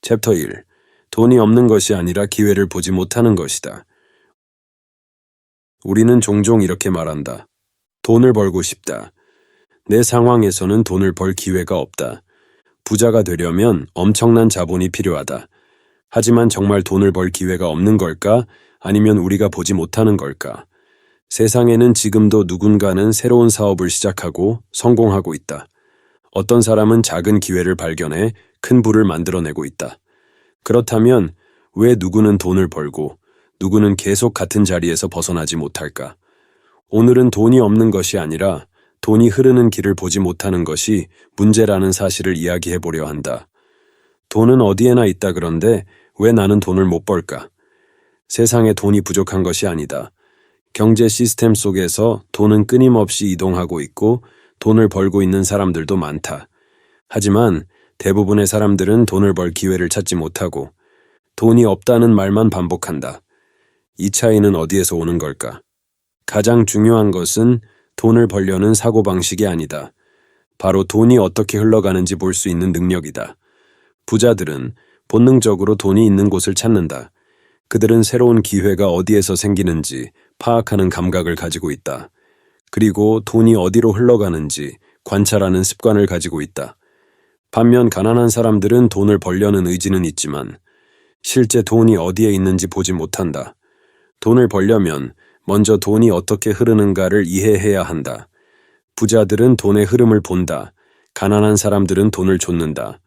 챕터 1. 돈이 없는 것이 아니라 기회를 보지 못하는 것이다. 우리는 종종 이렇게 말한다. 돈을 벌고 싶다. 내 상황에서는 돈을 벌 기회가 없다. 부자가 되려면 엄청난 자본이 필요하다. 하지만 정말 돈을 벌 기회가 없는 걸까? 아니면 우리가 보지 못하는 걸까? 세상에는 지금도 누군가는 새로운 사업을 시작하고 성공하고 있다. 어떤 사람은 작은 기회를 발견해 큰 부를 만들어내고 있다. 그렇다면 왜 누구는 돈을 벌고 누구는 계속 같은 자리에서 벗어나지 못할까? 오늘은 돈이 없는 것이 아니라 돈이 흐르는 길을 보지 못하는 것이 문제라는 사실을 이야기해 보려 한다. 돈은 어디에나 있다 그런데 왜 나는 돈을 못 벌까? 세상에 돈이 부족한 것이 아니다. 경제 시스템 속에서 돈은 끊임없이 이동하고 있고 돈을 벌고 있는 사람들도 많다. 하지만 대부분의 사람들은 돈을 벌 기회를 찾지 못하고 돈이 없다는 말만 반복한다. 이 차이는 어디에서 오는 걸까? 가장 중요한 것은 돈을 벌려는 사고방식이 아니다. 바로 돈이 어떻게 흘러가는지 볼 수 있는 능력이다. 부자들은 본능적으로 돈이 있는 곳을 찾는다. 그들은 새로운 기회가 어디에서 생기는지 파악하는 감각을 가지고 있다. 그리고 돈이 어디로 흘러가는지 관찰하는 습관을 가지고 있다. 반면 가난한 사람들은 돈을 벌려는 의지는 있지만 실제 돈이 어디에 있는지 보지 못한다. 돈을 벌려면 먼저 돈이 어떻게 흐르는가를 이해해야 한다. 부자들은 돈의 흐름을 본다. 가난한 사람들은 돈을 좇는다.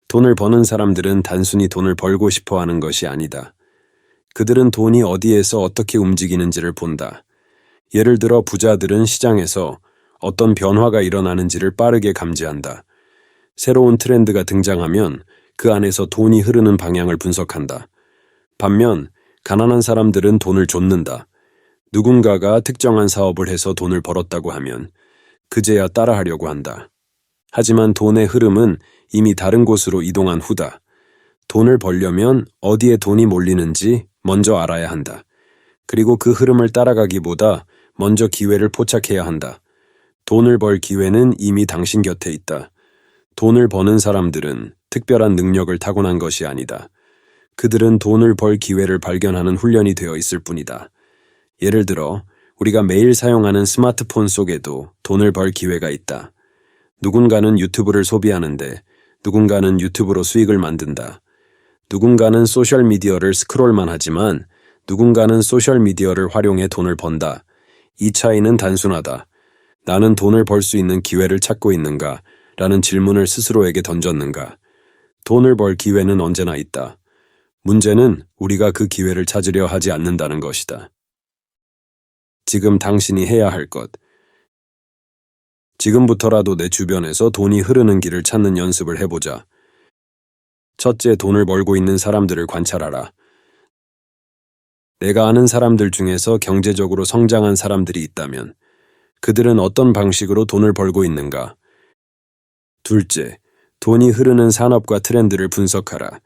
돈을 버는 사람들은 단순히 돈을 벌고 싶어 하는 것이 아니다. 그들은 돈이 어디에서 어떻게 움직이는지를 본다. 예를 들어 부자들은 시장에서 어떤 변화가 일어나는지를 빠르게 감지한다. 새로운 트렌드가 등장하면 그 안에서 돈이 흐르는 방향을 분석한다. 반면 가난한 사람들은 돈을 좇는다. 누군가가 특정한 사업을 해서 돈을 벌었다고 하면 그제야 따라하려고 한다. 하지만 돈의 흐름은 이미 다른 곳으로 이동한 후다. 돈을 벌려면 어디에 돈이 몰리는지 먼저 알아야 한다. 그리고 그 흐름을 따라가기보다 먼저 기회를 포착해야 한다. 돈을 벌 기회는 이미 당신 곁에 있다. 돈을 버는 사람들은 특별한 능력을 타고난 것이 아니다. 그들은 돈을 벌 기회를 발견하는 훈련이 되어 있을 뿐이다. 예를 들어 우리가 매일 사용하는 스마트폰 속에도 돈을 벌 기회가 있다. 누군가는 유튜브를 소비하는데 누군가는 유튜브로 수익을 만든다. 누군가는 소셜미디어를 스크롤만 하지만 누군가는 소셜미디어를 활용해 돈을 번다. 이 차이는 단순하다. 나는 돈을 벌 수 있는 기회를 찾고 있는가? 라는 질문을 스스로에게 던졌는가? 돈을 벌 기회는 언제나 있다. 문제는 우리가 그 기회를 찾으려 하지 않는다는 것이다. 지금 당신이 해야 할 것. 지금부터라도 내 주변에서 돈이 흐르는 길을 찾는 연습을 해보자. 첫째, 돈을 벌고 있는 사람들을 관찰하라. 내가 아는 사람들 중에서 경제적으로 성장한 사람들이 있다면 그들은 어떤 방식으로 돈을 벌고 있는가? 둘째, 돈이 흐르는 산업과 트렌드를 분석하라.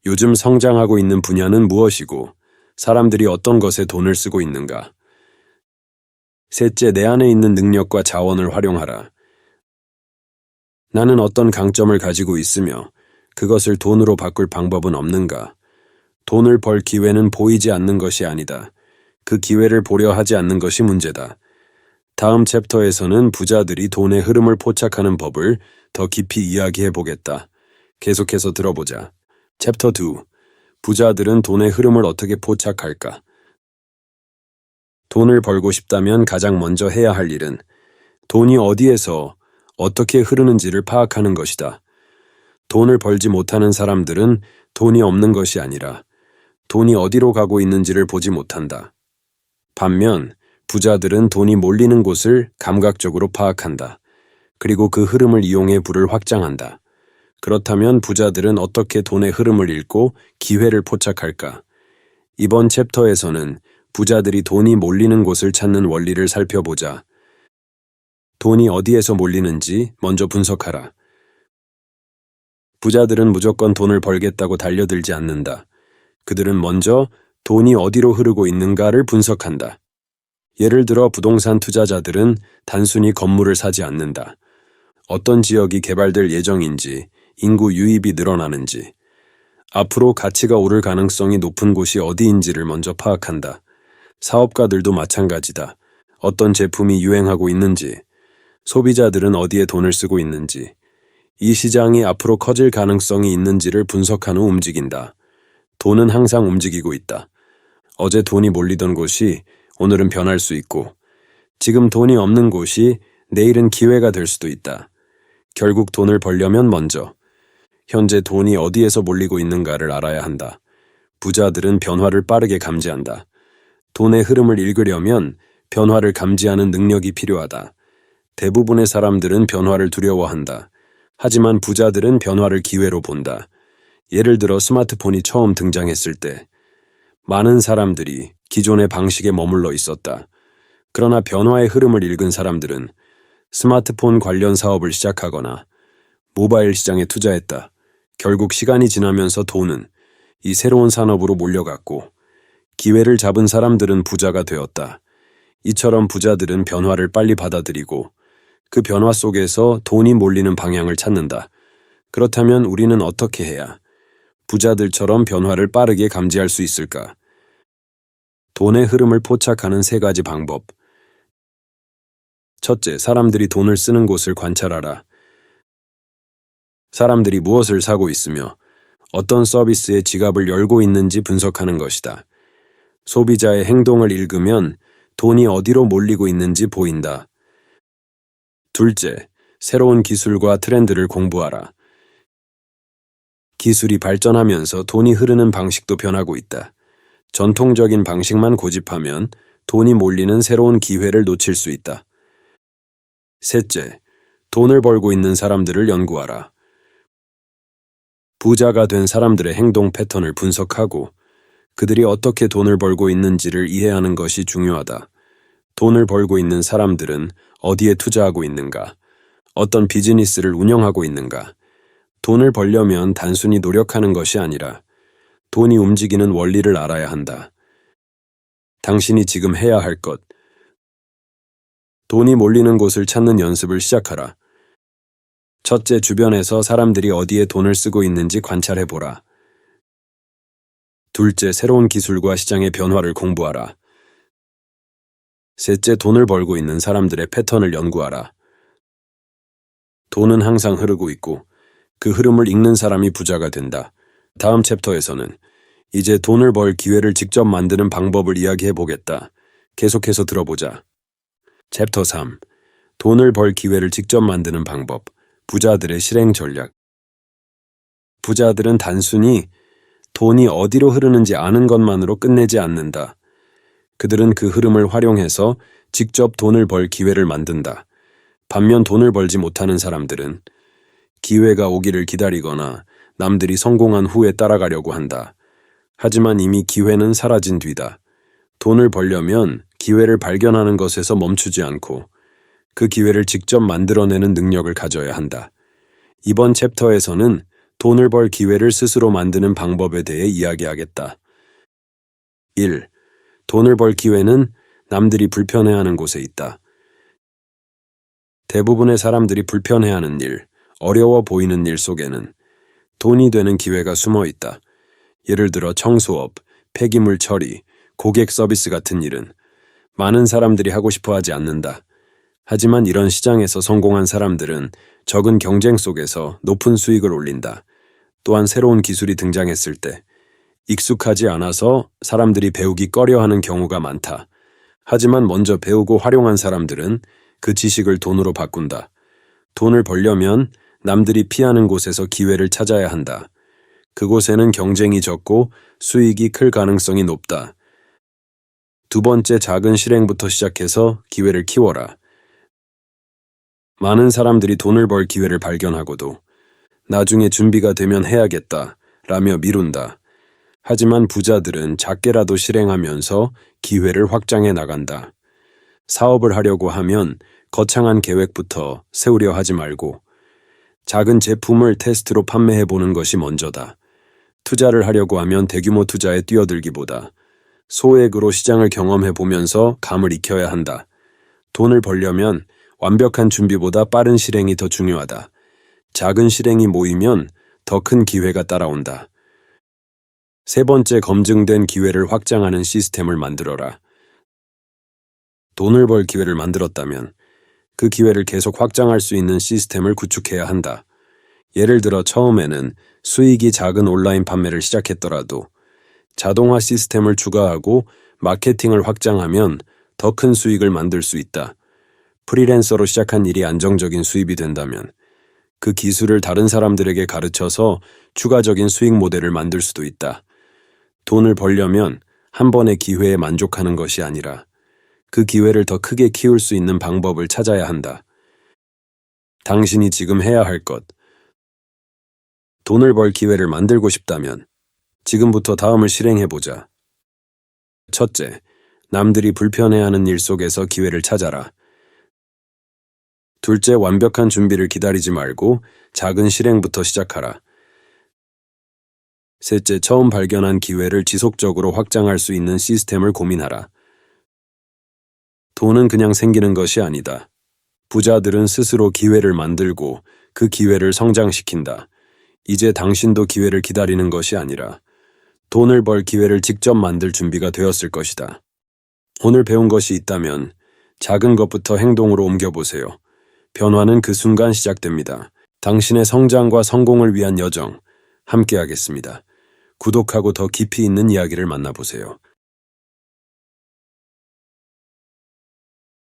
요즘 성장하고 있는 분야는 무엇이고 사람들이 어떤 것에 돈을 쓰고 있는가? 셋째, 내 안에 있는 능력과 자원을 활용하라. 나는 어떤 강점을 가지고 있으며 그것을 돈으로 바꿀 방법은 없는가? 돈을 벌 기회는 보이지 않는 것이 아니다. 그 기회를 보려 하지 않는 것이 문제다. 다음 챕터에서는 부자들이 돈의 흐름을 포착하는 법을 더 깊이 이야기해 보겠다. 계속해서 들어보자. 챕터 2. 부자들은 돈의 흐름을 어떻게 포착할까? 돈을 벌고 싶다면 가장 먼저 해야 할 일은 돈이 어디에서 어떻게 흐르는지를 파악하는 것이다. 돈을 벌지 못하는 사람들은 돈이 없는 것이 아니라 돈이 어디로 가고 있는지를 보지 못한다. 반면 부자들은 돈이 몰리는 곳을 감각적으로 파악한다. 그리고 그 흐름을 이용해 부를 확장한다. 그렇다면 부자들은 어떻게 돈의 흐름을 읽고 기회를 포착할까? 이번 챕터에서는 부자들이 돈이 몰리는 곳을 찾는 원리를 살펴보자. 돈이 어디에서 몰리는지 먼저 분석하라. 부자들은 무조건 돈을 벌겠다고 달려들지 않는다. 그들은 먼저 돈이 어디로 흐르고 있는가를 분석한다. 예를 들어 부동산 투자자들은 단순히 건물을 사지 않는다. 어떤 지역이 개발될 예정인지 인구 유입이 늘어나는지, 앞으로 가치가 오를 가능성이 높은 곳이 어디인지를 먼저 파악한다. 사업가들도 마찬가지다. 어떤 제품이 유행하고 있는지, 소비자들은 어디에 돈을 쓰고 있는지, 이 시장이 앞으로 커질 가능성이 있는지를 분석한 후 움직인다. 돈은 항상 움직이고 있다. 어제 돈이 몰리던 곳이 오늘은 변할 수 있고, 지금 돈이 없는 곳이 내일은 기회가 될 수도 있다. 결국 돈을 벌려면 먼저 현재 돈이 어디에서 몰리고 있는가를 알아야 한다. 부자들은 변화를 빠르게 감지한다. 돈의 흐름을 읽으려면 변화를 감지하는 능력이 필요하다. 대부분의 사람들은 변화를 두려워한다. 하지만 부자들은 변화를 기회로 본다. 예를 들어 스마트폰이 처음 등장했을 때 많은 사람들이 기존의 방식에 머물러 있었다. 그러나 변화의 흐름을 읽은 사람들은 스마트폰 관련 사업을 시작하거나 모바일 시장에 투자했다. 결국 시간이 지나면서 돈은 이 새로운 산업으로 몰려갔고 기회를 잡은 사람들은 부자가 되었다. 이처럼 부자들은 변화를 빨리 받아들이고 그 변화 속에서 돈이 몰리는 방향을 찾는다. 그렇다면 우리는 어떻게 해야 부자들처럼 변화를 빠르게 감지할 수 있을까? 돈의 흐름을 포착하는 3가지 방법. 첫째, 사람들이 돈을 쓰는 곳을 관찰하라. 사람들이 무엇을 사고 있으며 어떤 서비스의 지갑을 열고 있는지 분석하는 것이다. 소비자의 행동을 읽으면 돈이 어디로 몰리고 있는지 보인다. 둘째, 새로운 기술과 트렌드를 공부하라. 기술이 발전하면서 돈이 흐르는 방식도 변하고 있다. 전통적인 방식만 고집하면 돈이 몰리는 새로운 기회를 놓칠 수 있다. 셋째, 돈을 벌고 있는 사람들을 연구하라. 부자가 된 사람들의 행동 패턴을 분석하고 그들이 어떻게 돈을 벌고 있는지를 이해하는 것이 중요하다. 돈을 벌고 있는 사람들은 어디에 투자하고 있는가? 어떤 비즈니스를 운영하고 있는가? 돈을 벌려면 단순히 노력하는 것이 아니라 돈이 움직이는 원리를 알아야 한다. 당신이 지금 해야 할 것. 돈이 몰리는 곳을 찾는 연습을 시작하라. 첫째, 주변에서 사람들이 어디에 돈을 쓰고 있는지 관찰해보라. 둘째, 새로운 기술과 시장의 변화를 공부하라. 셋째, 돈을 벌고 있는 사람들의 패턴을 연구하라. 돈은 항상 흐르고 있고 그 흐름을 읽는 사람이 부자가 된다. 다음 챕터에서는 이제 돈을 벌 기회를 직접 만드는 방법을 이야기해 보겠다. 계속해서 들어보자. 챕터 3. 돈을 벌 기회를 직접 만드는 방법. 부자들의 실행 전략. 부자들은 단순히 돈이 어디로 흐르는지 아는 것만으로 끝내지 않는다. 그들은 그 흐름을 활용해서 직접 돈을 벌 기회를 만든다. 반면 돈을 벌지 못하는 사람들은 기회가 오기를 기다리거나 남들이 성공한 후에 따라가려고 한다. 하지만 이미 기회는 사라진 뒤다. 돈을 벌려면 기회를 발견하는 것에서 멈추지 않고 그 기회를 직접 만들어내는 능력을 가져야 한다. 이번 챕터에서는 돈을 벌 기회를 스스로 만드는 방법에 대해 이야기하겠다. 1. 돈을 벌 기회는 남들이 불편해하는 곳에 있다. 대부분의 사람들이 불편해하는 일, 어려워 보이는 일 속에는 돈이 되는 기회가 숨어 있다. 예를 들어 청소업, 폐기물 처리, 고객 서비스 같은 일은 많은 사람들이 하고 싶어 하지 않는다. 하지만 이런 시장에서 성공한 사람들은 적은 경쟁 속에서 높은 수익을 올린다. 또한 새로운 기술이 등장했을 때 익숙하지 않아서 사람들이 배우기 꺼려하는 경우가 많다. 하지만 먼저 배우고 활용한 사람들은 그 지식을 돈으로 바꾼다. 돈을 벌려면 남들이 피하는 곳에서 기회를 찾아야 한다. 그곳에는 경쟁이 적고 수익이 클 가능성이 높다. 두 번째, 작은 실행부터 시작해서 기회를 키워라. 많은 사람들이 돈을 벌 기회를 발견하고도 나중에 준비가 되면 해야겠다 라며 미룬다. 하지만 부자들은 작게라도 실행하면서 기회를 확장해 나간다. 사업을 하려고 하면 거창한 계획부터 세우려 하지 말고 작은 제품을 테스트로 판매해 보는 것이 먼저다. 투자를 하려고 하면 대규모 투자에 뛰어들기보다 소액으로 시장을 경험해 보면서 감을 익혀야 한다. 돈을 벌려면 완벽한 준비보다 빠른 실행이 더 중요하다. 작은 실행이 모이면 더 큰 기회가 따라온다. 세 번째, 검증된 기회를 확장하는 시스템을 만들어라. 돈을 벌 기회를 만들었다면 그 기회를 계속 확장할 수 있는 시스템을 구축해야 한다. 예를 들어 처음에는 수익이 작은 온라인 판매를 시작했더라도 자동화 시스템을 추가하고 마케팅을 확장하면 더 큰 수익을 만들 수 있다. 프리랜서로 시작한 일이 안정적인 수입이 된다면 그 기술을 다른 사람들에게 가르쳐서 추가적인 수익 모델을 만들 수도 있다. 돈을 벌려면 한 번의 기회에 만족하는 것이 아니라 그 기회를 더 크게 키울 수 있는 방법을 찾아야 한다. 당신이 지금 해야 할 것. 돈을 벌 기회를 만들고 싶다면 지금부터 다음을 실행해보자. 첫째, 남들이 불편해하는 일 속에서 기회를 찾아라. 둘째, 완벽한 준비를 기다리지 말고 작은 실행부터 시작하라. 셋째, 처음 발견한 기회를 지속적으로 확장할 수 있는 시스템을 고민하라. 돈은 그냥 생기는 것이 아니다. 부자들은 스스로 기회를 만들고 그 기회를 성장시킨다. 이제 당신도 기회를 기다리는 것이 아니라 돈을 벌 기회를 직접 만들 준비가 되었을 것이다. 오늘 배운 것이 있다면 작은 것부터 행동으로 옮겨보세요. 변화는 그 순간 시작됩니다. 당신의 성장과 성공을 위한 여정, 함께하겠습니다. 구독하고 더 깊이 있는 이야기를 만나보세요.